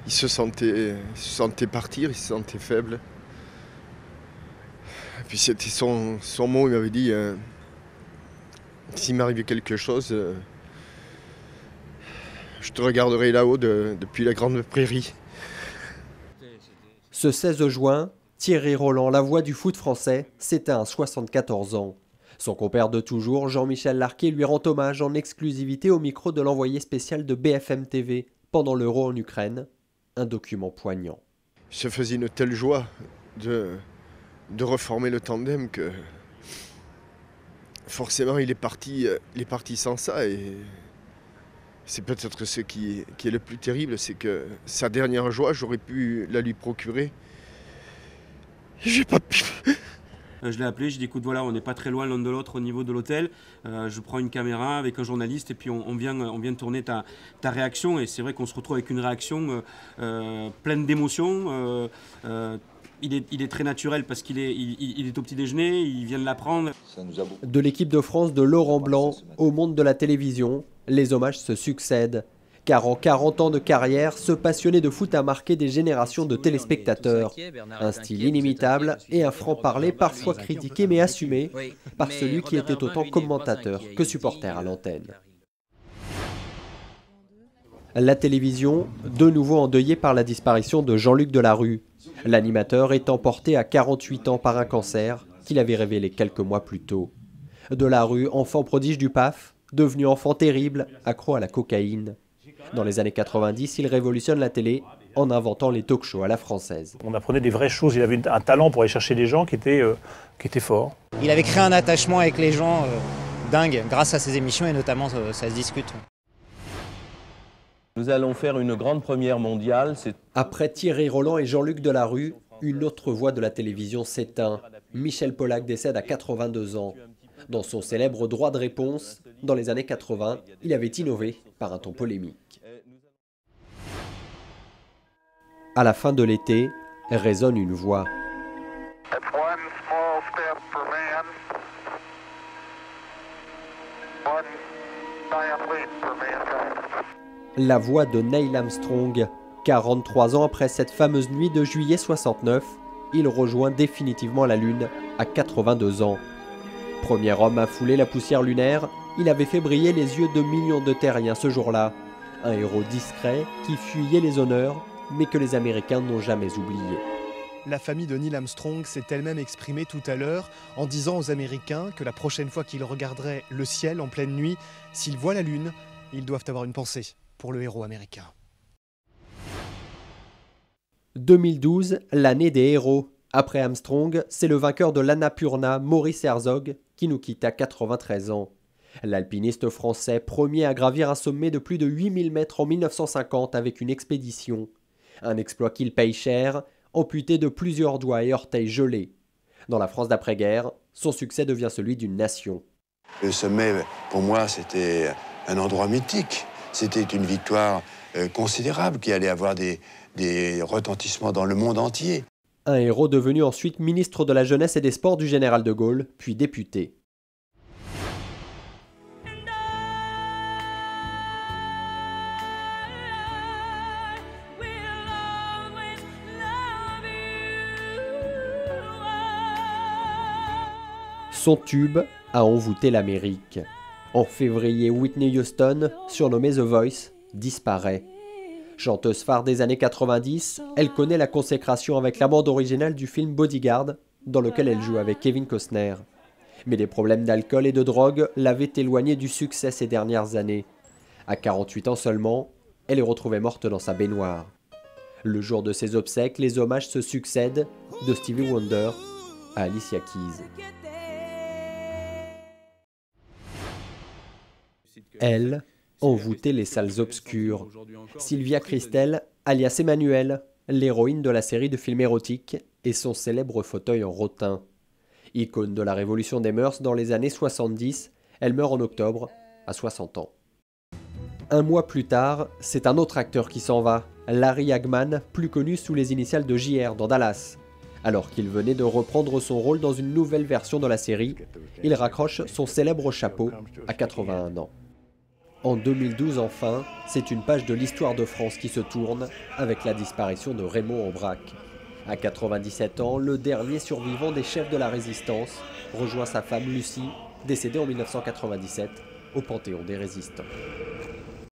il se sentait partir, il se sentait faible. Et puis c'était son mot, il m'avait dit s'il m'arrivait quelque chose, je te regarderai là-haut depuis la grande prairie. Ce 16 juin, Thierry Roland, la voix du foot français, s'éteint à 74 ans. Son compère de toujours, Jean-Michel Larquet, lui rend hommage en exclusivité au micro de l'envoyé spécial de BFM TV pendant l'Euro en Ukraine. Un document poignant. Il se faisait une telle joie de reformer le tandem que forcément il est parti sans ça. Et c'est peut-être ce qui est le plus terrible, c'est que sa dernière joie, j'aurais pu la lui procurer. J'ai pas pu. Je l'ai appelé, j'ai dit écoute voilà, on n'est pas très loin l'un de l'autre au niveau de l'hôtel. Je prends une caméra avec un journaliste et puis on vient tourner ta réaction. Et c'est vrai qu'on se retrouve avec une réaction pleine d'émotions. Il est très naturel parce qu'il est au petit déjeuner, il vient de l'apprendre. De l'équipe de France de Laurent Blanc au monde de la télévision, les hommages se succèdent. Car en 40 ans de carrière, ce passionné de foot a marqué des générations de téléspectateurs. Un style inimitable et un franc-parler parfois critiqué mais assumé par celui qui était autant commentateur que supporter à l'antenne. La télévision, de nouveau endeuillée par la disparition de Jean-Luc Delarue. L'animateur est emporté à 48 ans par un cancer qu'il avait révélé quelques mois plus tôt. Delarue, enfant prodige du PAF, devenu enfant terrible, accro à la cocaïne. Dans les années 90, il révolutionne la télé en inventant les talk-shows à la française. On apprenait des vraies choses, il avait un talent pour aller chercher des gens qui étaient forts. Il avait créé un attachement avec les gens dingue grâce à ses émissions et notamment Ça se discute. Nous allons faire une grande première mondiale. Après Thierry Roland et Jean-Luc Delarue, une autre voix de la télévision s'éteint. Michel Polac décède à 82 ans. Dans son célèbre droit de réponse, dans les années 80, il avait innové par un ton polémique. À la fin de l'été, résonne une voix. La voix de Neil Armstrong. 43 ans après cette fameuse nuit de juillet 69, il rejoint définitivement la Lune à 82 ans. Premier homme à fouler la poussière lunaire, il avait fait briller les yeux de millions de terriens ce jour-là. Un héros discret qui fuyait les honneurs, mais que les Américains n'ont jamais oublié. La famille de Neil Armstrong s'est elle-même exprimée tout à l'heure en disant aux Américains que la prochaine fois qu'ils regarderaient le ciel en pleine nuit, s'ils voient la Lune, ils doivent avoir une pensée pour le héros américain. 2012, l'année des héros. Après Armstrong, c'est le vainqueur de l'Annapurna, Maurice Herzog, qui nous quitte à 93 ans. L'alpiniste français, premier à gravir un sommet de plus de 8000 mètres en 1950 avec une expédition. Un exploit qu'il paye cher, amputé de plusieurs doigts et orteils gelés. Dans la France d'après-guerre, son succès devient celui d'une nation. Le sommet, pour moi, c'était un endroit mythique. C'était une victoire considérable qui allait avoir des retentissements dans le monde entier. Un héros devenu ensuite ministre de la Jeunesse et des Sports du général de Gaulle, puis député. Son tube a envoûté l'Amérique. En février, Whitney Houston, surnommée The Voice, disparaît. Chanteuse phare des années 90, elle connaît la consécration avec la bande originale du film Bodyguard, dans lequel elle joue avec Kevin Costner. Mais des problèmes d'alcool et de drogue l'avaient éloignée du succès ces dernières années. À 48 ans seulement, elle est retrouvée morte dans sa baignoire. Le jour de ses obsèques, les hommages se succèdent, de Stevie Wonder à Alicia Keys. Elle envoûtait les salles obscures. Sylvia Christel, alias Emmanuelle, l'héroïne de la série de films érotiques, et son célèbre fauteuil en rotin. Icône de la révolution des mœurs dans les années 70, elle meurt en octobre, à 60 ans. Un mois plus tard, c'est un autre acteur qui s'en va, Larry Hagman, plus connu sous les initiales de JR dans Dallas. Alors qu'il venait de reprendre son rôle dans une nouvelle version de la série, il raccroche son célèbre chapeau à 81 ans. En 2012 enfin, c'est une page de l'histoire de France qui se tourne avec la disparition de Raymond Aubrac. À 97 ans, le dernier survivant des chefs de la résistance rejoint sa femme Lucie, décédée en 1997, au Panthéon des résistants.